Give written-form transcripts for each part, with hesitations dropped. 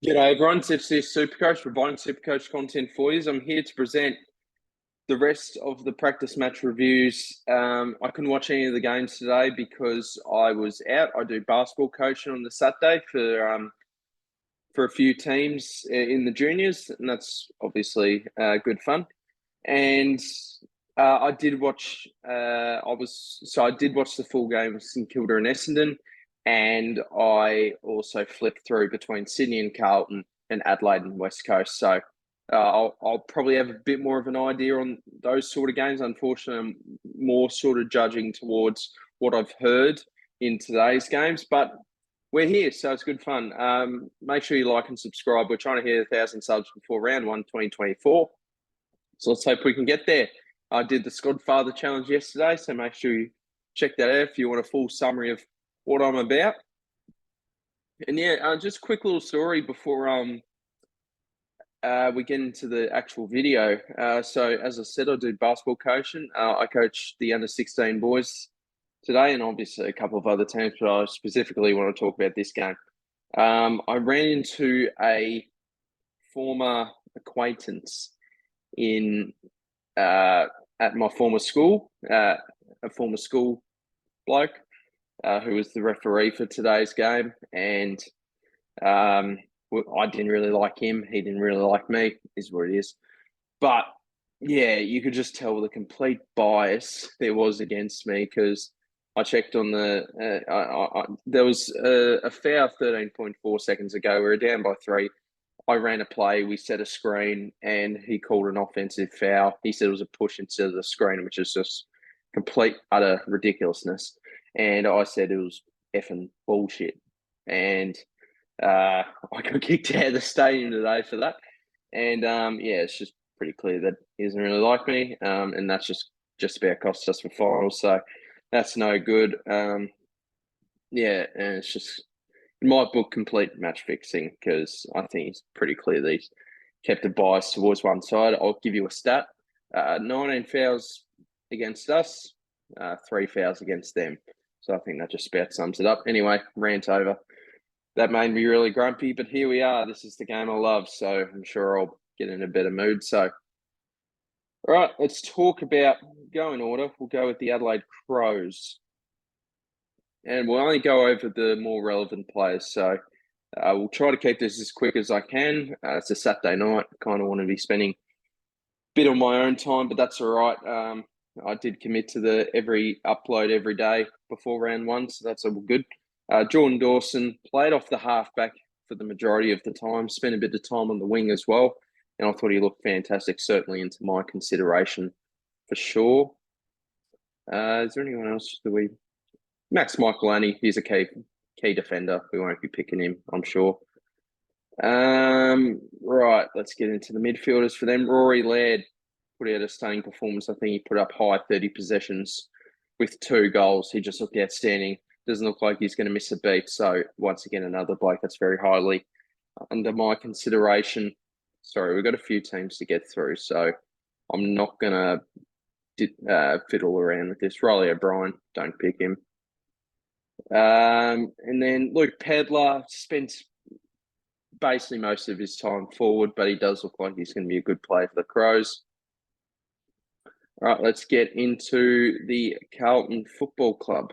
G'day everyone, it's SDS SuperCoach, providing SuperCoach content for you. I'm here to present the rest of the practice match reviews. I couldn't watch any of the games today because I was out. I do basketball coaching on the Saturday for a few teams in the juniors, and that's obviously good fun. And I did watch. I did watch the full game of St Kilda and Essendon, and I also flipped through between Sydney and Carlton and Adelaide and West Coast. So I'll probably have a bit more of an idea on those sort of games. Unfortunately, I'm more sort of judging towards what I've heard in today's games, but we're here, so it's good fun. Make sure you like and subscribe. We're trying to hit 1,000 subs before round 1, 2024. So let's hope we can get there. I did the Godfather Challenge yesterday, so make sure you check that out if you want a full summary of what I'm about. And yeah, just a quick little story before we get into the actual video. So as I said, I do basketball coaching. I coach the under-16 boys today, and obviously a couple of other teams, but I specifically want to talk about this game. I ran into a former acquaintance in at my former school, a former school bloke who was the referee for today's game, and I didn't really like him. He didn't really like me. Is what it is. But yeah, you could just tell the complete bias there was against me because I checked on there was a foul 13.4 seconds ago. We were down by 3. I ran a play, we set a screen, and he called an offensive foul. He said it was a push instead of the screen, which is just complete, utter ridiculousness. And I said it was effing bullshit. And I got kicked out of the stadium today for that. And yeah, it's just pretty clear that he doesn't really like me. And that's just about cost us for finals. So that's no good. Yeah, and it's just in my book, complete match fixing because I think it's pretty clear that he's kept a bias towards one side. I'll give you a stat: 19 fouls against us, 3 fouls against them. So I think that just about sums it up. Anyway, rant over. That made me really grumpy, but here we are. This is the game I love, so I'm sure I'll get in a better mood. So, all right, let's talk about, go in order. We'll go with the Adelaide Crows. And we'll only go over the more relevant players. So we'll try to keep this as quick as I can. It's a Saturday night. Kind of want to be spending a bit on my own time, but that's all right. I did commit to every upload every day before round 1, so that's all good. Jordan Dawson played off the halfback for the majority of the time, spent a bit of time on the wing as well, and I thought he looked fantastic, certainly into my consideration for sure. Is there anyone else that we... Max Michaelani, he's a key defender. We won't be picking him, I'm sure. Right, let's get into the midfielders for them. Rory Laird put out a stunning performance. I think he put up high 30 possessions with 2 goals. He just looked outstanding. Doesn't look like he's going to miss a beat. So once again, another bloke that's very highly under my consideration. Sorry, we've got a few teams to get through, so I'm not going to fiddle around with this. Riley O'Brien, don't pick him. And then Luke Pedler spent basically most of his time forward, but he does look like he's going to be a good player for the Crows. All right, let's get into the Carlton Football Club.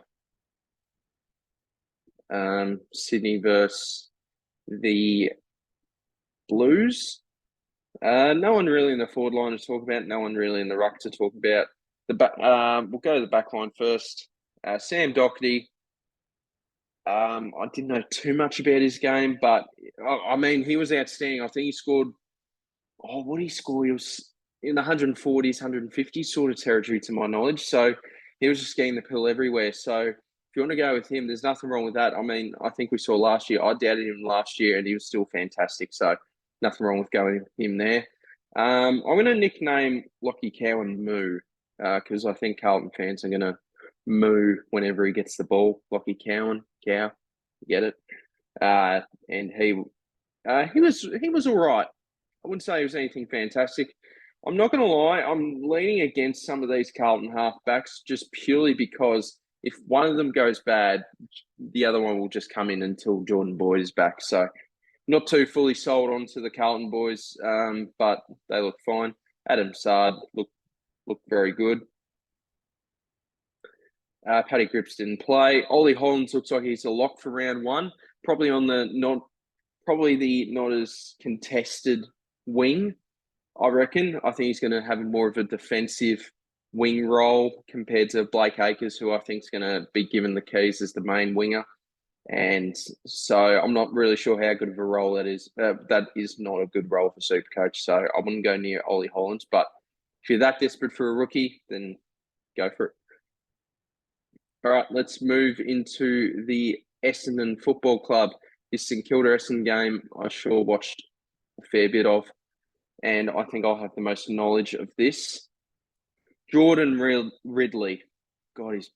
Sydney versus the Blues. No one really in the forward line to talk about. No one really in the ruck to talk about. We'll go to the back line first. Sam Doherty. I didn't know too much about his game, but I mean, he was outstanding. I think he scored, what did he score? He was in the 140s, 150s sort of territory to my knowledge. So he was just getting the pill everywhere. So if you want to go with him, there's nothing wrong with that. I mean, I think we saw last year, I doubted him last year and he was still fantastic. So nothing wrong with going with him there. I'm going to nickname Lockie Cowan Moo because I think Carlton fans are going to moo whenever he gets the ball. Lockie Cowan, cow, get it? And he was all right. I wouldn't say he was anything fantastic. I'm not going to lie, I'm leaning against some of these Carlton halfbacks just purely because if one of them goes bad, the other one will just come in until Jordan Boyd is back. So Not too fully sold onto the Carlton boys, but they look fine. Adam Sard looked very good. Paddy Grips didn't play. Ollie Hollands looks like he's a lock for round one. Probably the not as contested wing, I reckon. I think he's going to have more of a defensive wing role compared to Blake Acres, who I think is going to be given the keys as the main winger. And so I'm not really sure how good of a role that is. That is not a good role for SuperCoach. So I wouldn't go near Ollie Hollands. But if you're that desperate for a rookie, then go for it. All right, let's move into the Essendon Football Club. This St Kilda Essendon game I sure watched a fair bit of, and I think I'll have the most knowledge of this. Jordan Ridley. God, he's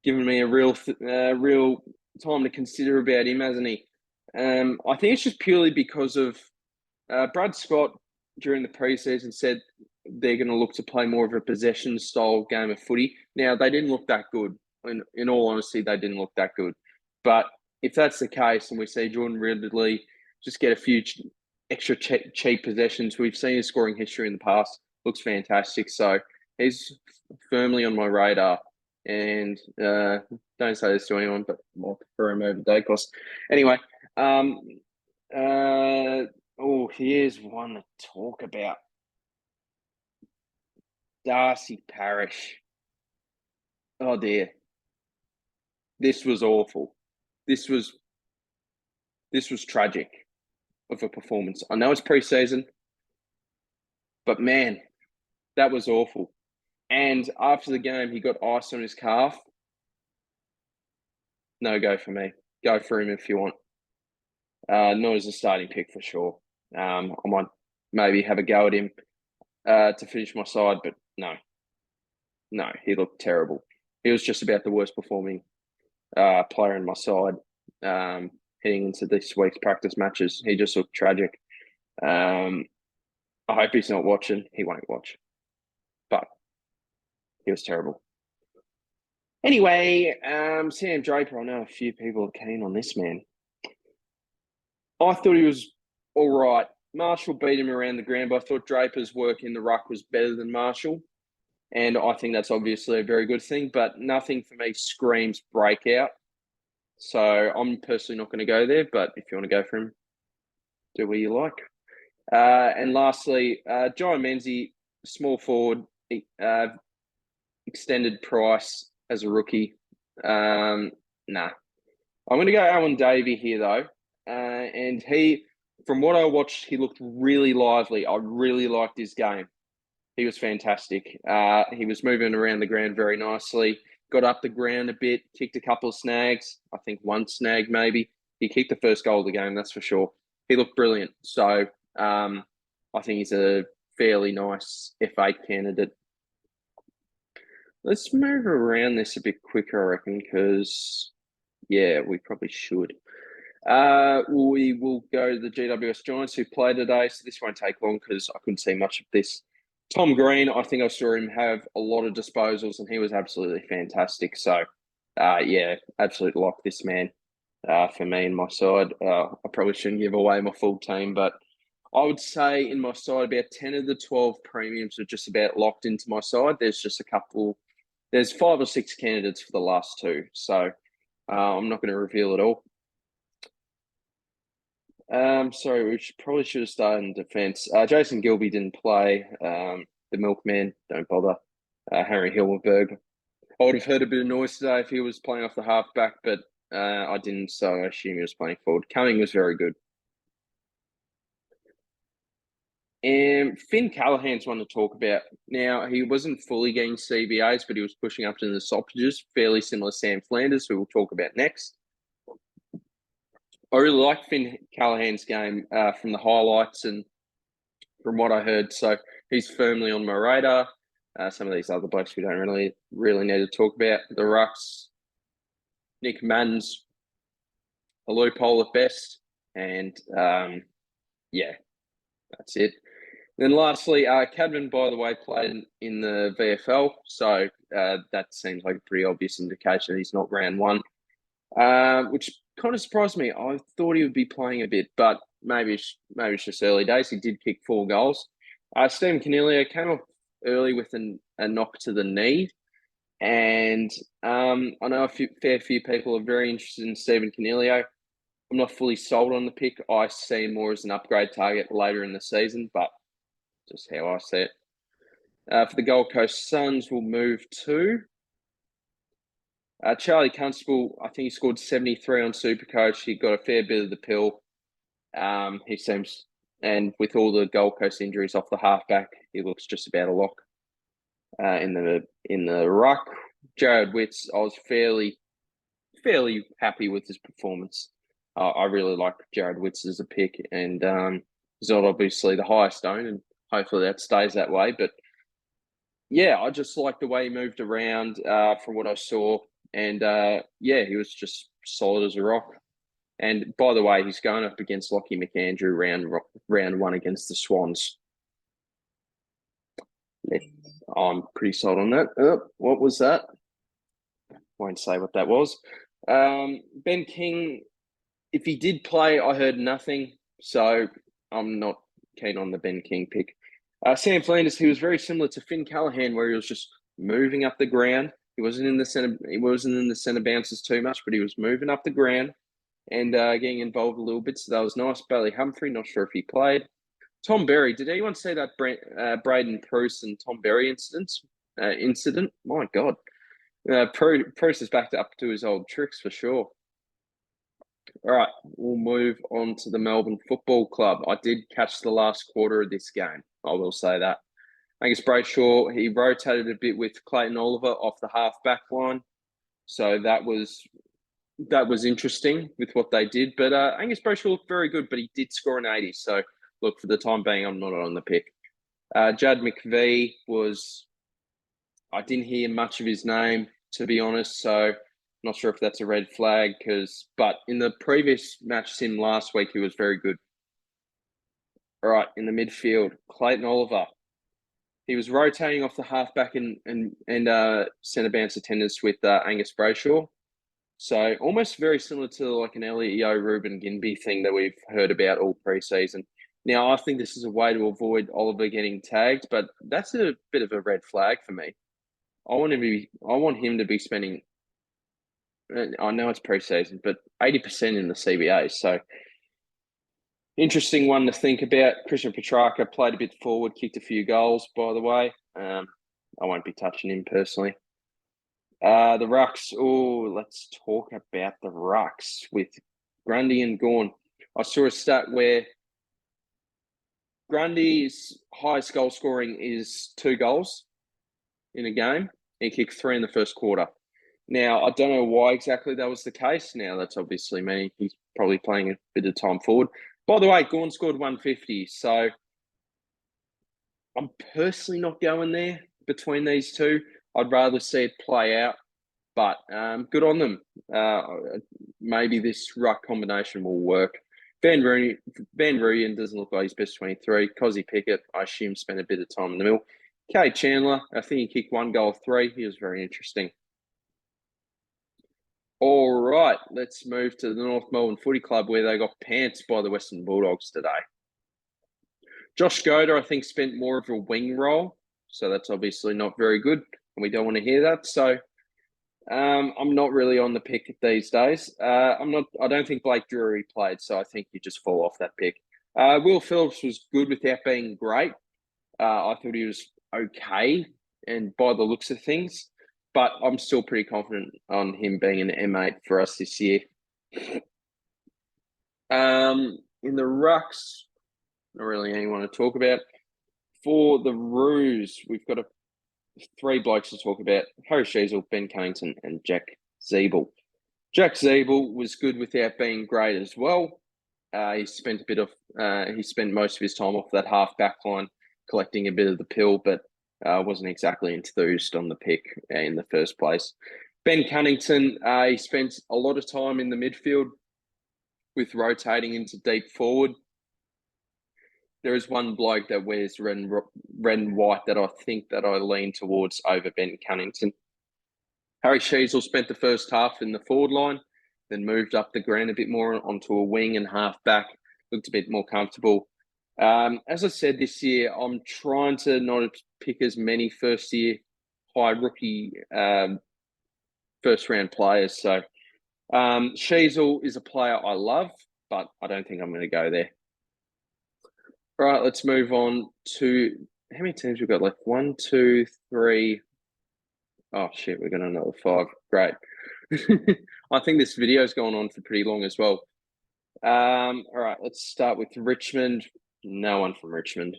given me a real time to consider about him, hasn't he? I think it's just purely because of Brad Scott during the preseason said they're going to look to play more of a possession style game of footy. Now, they didn't look that good. In all honesty, they didn't look that good. But if that's the case and we see Jordan Ridley just get a few extra cheap possessions, we've seen his scoring history in the past, looks fantastic. So he's firmly on my radar. And don't say this to anyone, but I'll prefer him over Dacos. Anyway, here's one to talk about. Darcy Parish. Oh dear. This was awful. This was tragic of a performance. I know it's pre-season, but man, that was awful. And after the game, he got ice on his calf. No go for me. Go for him if you want. Not as a starting pick for sure. I might maybe have a go at him to finish my side, but no, he looked terrible. He was just about the worst performing player in my side heading into this week's practice matches. He just looked tragic. I hope he's not watching. He won't watch, but he was terrible. Anyway, Sam Draper, I know a few people are keen on this man. I thought he was all right. Marshall beat him around the ground, but I thought Draper's work in the ruck was better than Marshall. And I think that's obviously a very good thing, but nothing for me screams breakout. So I'm personally not going to go there, but if you want to go for him, do what you like. And lastly, John Menzies, small forward, extended price as a rookie. Nah. I'm going to go Alan Davey here, though. And he, from what I watched, he looked really lively. I really liked his game. He was fantastic. He was moving around the ground very nicely, got up the ground a bit, kicked a couple of snags. I think one snag maybe. He kicked the first goal of the game, that's for sure. He looked brilliant. So I think he's a fairly nice F8 candidate. Let's move around this a bit quicker, I reckon, because, yeah, we probably should. We will go to the GWS Giants who played today, so this won't take long because I couldn't see much of this. Tom Green, I think I saw him have a lot of disposals and he was absolutely fantastic. So, yeah, absolute lock this man for me and my side. I probably shouldn't give away my full team, but I would say in my side about 10 of the 12 premiums are just about locked into my side. There's just a couple, there's 5 or 6 candidates for the last 2. So I'm not going to reveal it all. Sorry, we probably should have started in defence. Jason Gilby didn't play. The Milkman, don't bother. Harry Hillenberg. I would have heard a bit of noise today if he was playing off the halfback, but I didn't, so I assume he was playing forward. Cumming was very good. And Finn Callahan's one to talk about. Now, he wasn't fully getting CBAs, but he was pushing up to the stoppages, fairly similar to Sam Flanders, who we'll talk about next. I really like Finn Callahan's game from the highlights and from what I heard. So he's firmly on my radar. Some of these other blokes we don't really need to talk about. The Rucks, Nick Mann's a loophole at best. And, yeah, that's it. Then lastly, Cadman, by the way, played in the VFL. So that seems like a pretty obvious indication he's not round one, which kind of surprised me. I thought he would be playing a bit, but maybe it's just early days. He did kick 4 goals. Stephen Coniglio came off early with a knock to the knee. And I know a fair few people are very interested in Stephen Coniglio. I'm not fully sold on the pick. I see him more as an upgrade target later in the season, but just how I see it. For the Gold Coast Suns, we'll move to Charlie Constable. I think he scored 73 on SuperCoach. He got a fair bit of the pill. He seems, and with all the Gold Coast injuries off the halfback, he looks just about a lock. In the ruck, Jared Witts, I was fairly happy with his performance. I really like Jared Witts as a pick, and he's not obviously the highest owned, and hopefully that stays that way. But yeah, I just like the way he moved around from what I saw, and yeah, he was just solid as a rock. And by the way, he's going up against Lockie McAndrew round 1 against the Swans. I'm pretty sold on that. What was that? Won't say what that was. Ben King, if he did play, I heard nothing, so I'm not keen on the Ben King pick. Sam Flanders, he was very similar to Finn Callaghan, where he was just moving up the ground. He wasn't in the centre bounces too much, but he was moving up the ground and getting involved a little bit. So that was nice. Bailey Humphrey, not sure if he played. Tom Berry, did anyone see that Braden Pruce and Tom Berry incident? My God. Pruce is back up to his old tricks for sure. All right, we'll move on to the Melbourne Football Club. I did catch the last quarter of this game. I will say that. Angus Brayshaw, he rotated a bit with Clayton Oliver off the half-back line. So that was interesting with what they did. But Angus Brayshaw looked very good, but he did score an 80. So, look, for the time being, I'm not on the pick. Judd McVee I didn't hear much of his name, to be honest. So, not sure if that's a red flag. But in the previous match sim last week, he was very good. All right, in the midfield, Clayton Oliver. He was rotating off the halfback and centre bounce attendance with Angus Brayshaw. So almost very similar to like an Elliot Yeo, Ruben Ginbey thing that we've heard about all preseason. Now, I think this is a way to avoid Oliver getting tagged, but that's a bit of a red flag for me. I want him to be spending, I know it's preseason, but 80% in the CBA. So interesting one to think about. Christian Petrarca played a bit forward, kicked a few goals, by the way. I won't be touching him personally. The rucks. Oh, let's talk about the rucks with Grundy and Gawn. I saw a stat where Grundy's highest goal scoring is 2 goals in a game. He kicked 3 in the first quarter. Now, I don't know why exactly that was the case. Now, that's obviously meaning he's probably playing a bit of time forward. By the way, Gawn scored 150. So I'm personally not going there between these two. I'd rather see it play out, but good on them. Maybe this ruck combination will work. Van Rooyen doesn't look like his best 23. Cozzy Pickett, I assume, spent a bit of time in the middle. Kay Chandler, I think he kicked 1 goal, 3. He was very interesting. All right, let's move to the North Melbourne Footy Club, where they got pants by the Western Bulldogs today. Josh Goder, I think, spent more of a wing role, so that's obviously not very good, and we don't want to hear that. So I'm not really on the pick these days. I don't think Blake Drury played, so I think you just fall off that pick. Will Phillips was good without being great. I thought he was okay, and by the looks of things, but I'm still pretty confident on him being an M8 for us this year. In the rucks, not really anyone to talk about. For the Roos, we've got 3 blokes to talk about: Harry Sheasel, Ben Cunnington, and Jack Zeeble. Jack Zeeble was good without being great as well. He spent most of his time off that half back line collecting a bit of the pill, but wasn't exactly enthused on the pick in the first place. Ben Cunnington, he spent a lot of time in the midfield with rotating into deep forward. There is one bloke that wears red and white that I think that I lean towards over Ben Cunnington. Harry Sheasel spent the first half in the forward line, then moved up the ground a bit more onto a wing and half back looked a bit more comfortable. As I said this year, I'm trying to not pick as many first-year high rookie first-round players. So Sheasel is a player I love, but I don't think I'm going to go there. All right, let's move on to how many teams we've got left? 1, 2, 3. Oh, shit, we've got another 5. Great. I think this video's gone on for pretty long as well. All right, let's start with Richmond. No one from Richmond.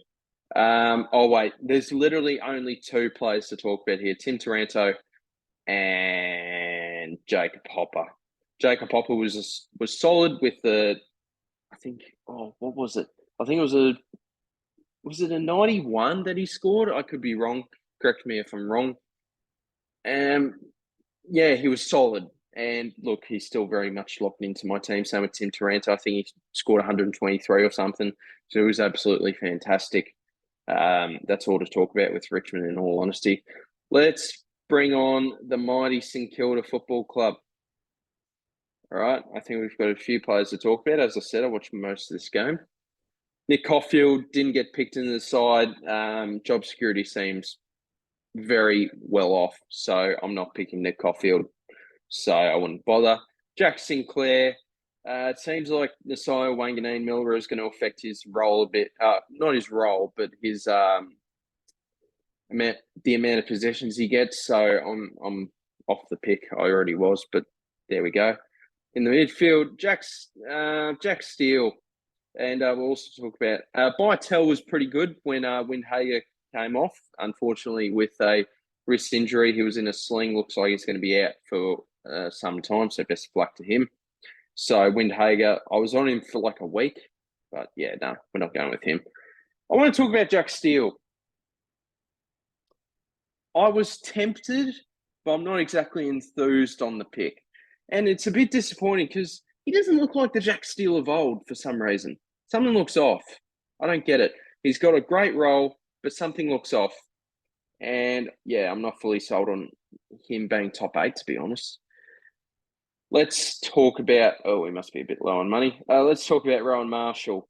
Oh, wait, there's literally only 2 players to talk about here. Tim Taranto and Jacob Hopper. Jacob Hopper was solid with the, I think, what was it? I think it was it a 91 that he scored? I could be wrong. Correct me if I'm wrong. Yeah, he was solid. And look, he's still very much locked into my team. Same with Tim Taranto. I think he scored 123 or something. So it was absolutely fantastic. That's all to talk about with Richmond, in all honesty. Let's bring on the mighty St Kilda Football Club. All right, I think we've got a few players to talk about. As I said, I watched most of this game. Nick Caulfield didn't get picked into the side. Job security seems very well off, so I'm not picking Nick Caulfield, so I wouldn't bother. Jack Sinclair, it seems like Nasiah Wanganeen-Miller is going to affect his role a bit. Not his role, but his the amount of possessions he gets. So I'm off the pick. I already was, but there we go. In the midfield, Jack Steele. And we'll also talk about Bytel was pretty good when Windhager came off. Unfortunately, with a wrist injury, he was in a sling. Looks like he's going to be out for some time, so best of luck to him. So Windhager, I was on him for like a week, but yeah, no, we're not going with him. I want to talk about Jack Steele. I was tempted, but I'm not exactly enthused on the pick. And it's a bit disappointing because he doesn't look like the Jack Steele of old for some reason. Something looks off. I don't get it. He's got a great role, but something looks off. And yeah, I'm not fully sold on him being top 8, to be honest. Let's talk about, we must be a bit low on money. Let's talk about Rowan Marshall.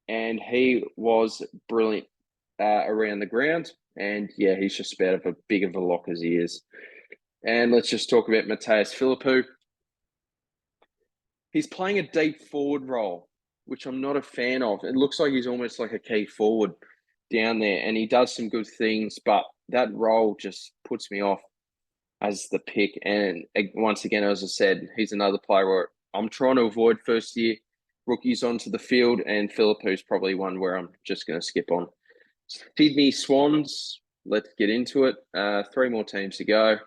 And he was brilliant around the ground. And yeah, he's just about as big of a lock as he is. And let's just talk about Mateus Philippou. He's playing a deep forward role, which I'm not a fan of. It looks like he's almost like a key forward down there, and he does some good things, but that role just puts me off as the pick. And once again, as I said, he's another player where I'm trying to avoid first-year rookies onto the field, and Philippou's probably one where I'm just going to skip on. Sydney Swans, let's get into it. 3 more teams to go.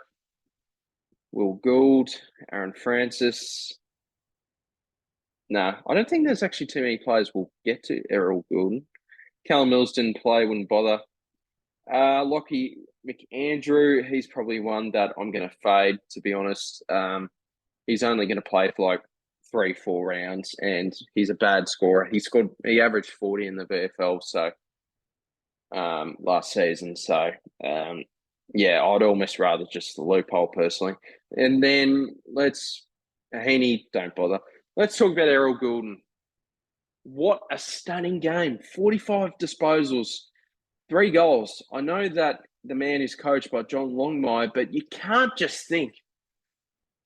Will Gould, Aaron Francis. No, I don't think there's actually too many players we'll get to. Errol Goulden. Callum Mills didn't play, wouldn't bother. Lockie McAndrew, he's probably one that I'm going to fade, to be honest. He's only going to play for like 3-4 rounds, and he's a bad scorer. He averaged 40 in the VFL, so last season. So yeah, I'd almost rather just the loophole personally. And then Heaney, don't bother. Let's talk about Errol Goulden. What a stunning game. 45 disposals, 3 goals. I know that the man is coached by John Longmire, but you can't just think,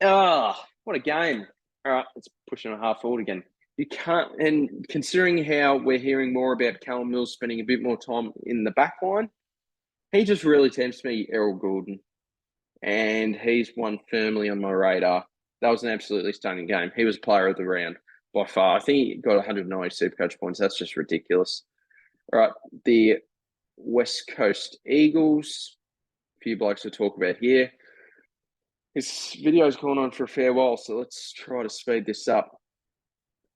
what a game. All right, let's push on a half forward again. You can't, and considering how we're hearing more about Callum Mills spending a bit more time in the back line, he just really tempts me, Errol Goulden. And he's one firmly on my radar. That was an absolutely stunning game. He was player of the round by far. I think he got 190 SuperCoach points. That's just ridiculous. All right, the West Coast Eagles. A few blokes to talk about here. This video's gone on for a fair while, so let's try to speed this up.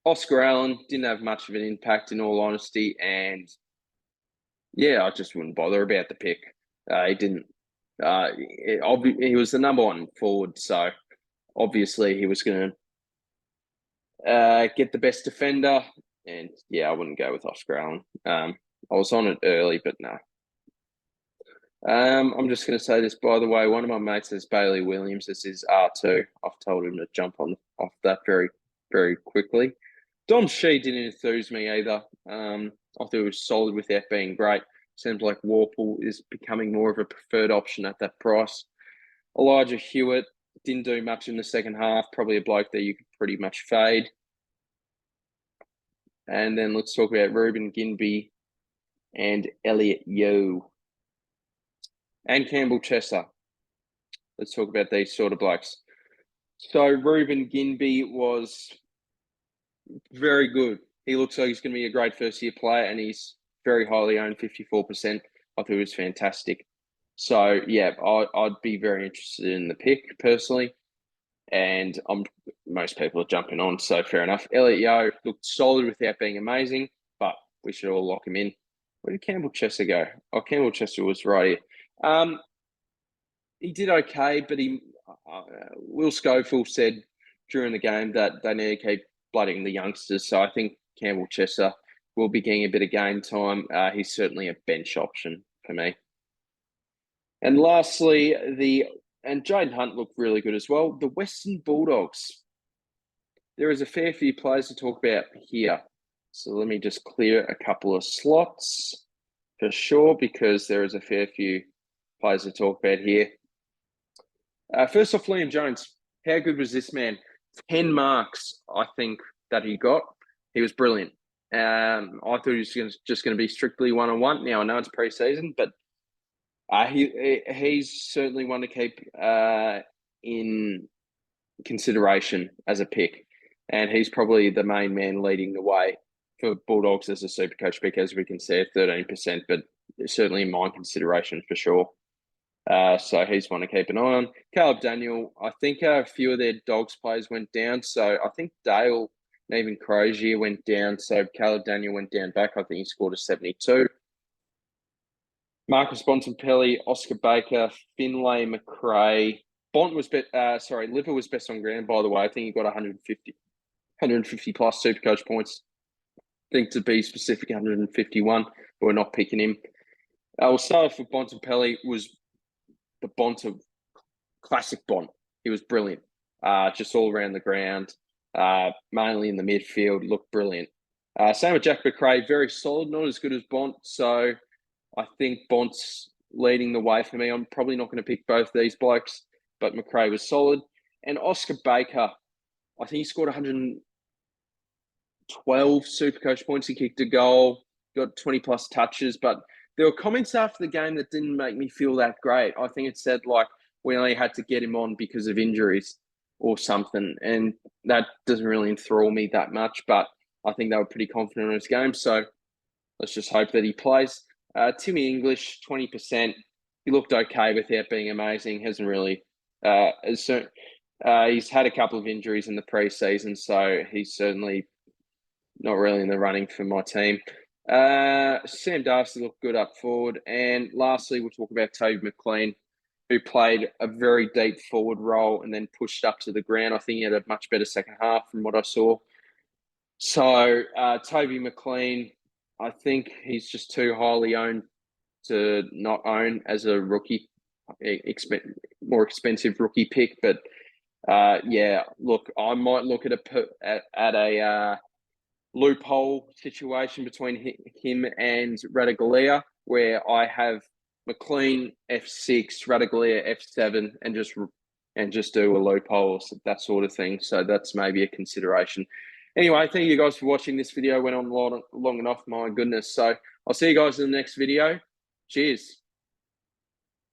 Oscar Allen didn't have much of an impact, in all honesty, and yeah, I just wouldn't bother about the pick. He didn't. He was the number 1 forward, so obviously he was going to get the best defender, and yeah, I wouldn't go with Oscar Allen. I was on it early, but no. I'm just going to say this, by the way. One of my mates says Bailey Williams. This is R2. I've told him to jump off that very, very quickly. Dom Shee didn't enthuse me either. I thought it was solid without being great. Seems like Warple is becoming more of a preferred option at that price. Elijah Hewitt didn't do much in the second half. Probably a bloke that you could pretty much fade. And then let's talk about Ruben Ginbey and Elliot Yeo and Campbell Chesser. Let's talk about these sort of blokes. So Ruben Ginbey was very good. He looks like he's going to be a great first-year player, and he's very highly owned, 54%. I thought it was fantastic. So, yeah, I'd be very interested in the pick, personally. And most people are jumping on, so fair enough. Elliot Yeo looked solid without being amazing, but we should all lock him in. Where did Campbell Chesser go? Oh, Campbell Chesser was right here. He did okay, but Will Schofield said during the game that they need to keep blooding the youngsters. So I think Campbell Chesser will be getting a bit of game time. He's certainly a bench option for me. And lastly, and Jaden Hunt looked really good as well. The Western Bulldogs. There is a fair few players to talk about here. So let me just clear a couple of slots for sure, because there is a fair few players to talk about here. First off, Liam Jones. How good was this man? 10 marks, I think, that he got. He was brilliant. I thought he was just going to be strictly one-on-one. Now, I know it's pre-season, but he's certainly one to keep in consideration as a pick. And he's probably the main man leading the way for Bulldogs as a SuperCoach pick, as we can see, at 13%, but certainly in my consideration for sure. So he's one to keep an eye on. Caleb Daniel, I think a few of their Dogs players went down. So I think Dale and even Crozier went down. So Caleb Daniel went down back. I think he scored a 72. Marcus Bontempelli, Oscar Baker, Finlay, McRae. Liver was best on ground, by the way. I think he got 150 plus SuperCoach points. I think to be specific, 151, but we're not picking him. We'll start off with Bontempelli. Was the Bonta classic Bont. He was brilliant. Just all around the ground, mainly in the midfield, looked brilliant. Same with Jack McRae, very solid, not as good as Bont. So I think Bont's leading the way for me. I'm probably not going to pick both these blokes, but McRae was solid. And Oscar Baker, I think he scored 112 SuperCoach points. He kicked a goal, got 20 plus touches, but there were comments after the game that didn't make me feel that great. I think it said, like, we only had to get him on because of injuries or something. And that doesn't really enthrall me that much, but I think they were pretty confident on his game. So let's just hope that he plays. Timmy English, 20%. He looked okay without being amazing. Hasn't really... he's had a couple of injuries in the pre-season, so he's certainly not really in the running for my team. Sam Darcy looked good up forward. And lastly, we'll talk about Toby McLean, who played a very deep forward role and then pushed up to the ground. I think he had a much better second half from what I saw. So Toby McLean, I think he's just too highly owned to not own as a rookie, more expensive rookie pick. But yeah, look, I might look at a loophole situation between him and Radigalia, where I have McLean F6, Radigalia F7, and just do a loophole, that sort of thing. So that's maybe a consideration. Anyway, thank you guys for watching. This video went on long enough, my goodness. So I'll see you guys in the next video. Cheers.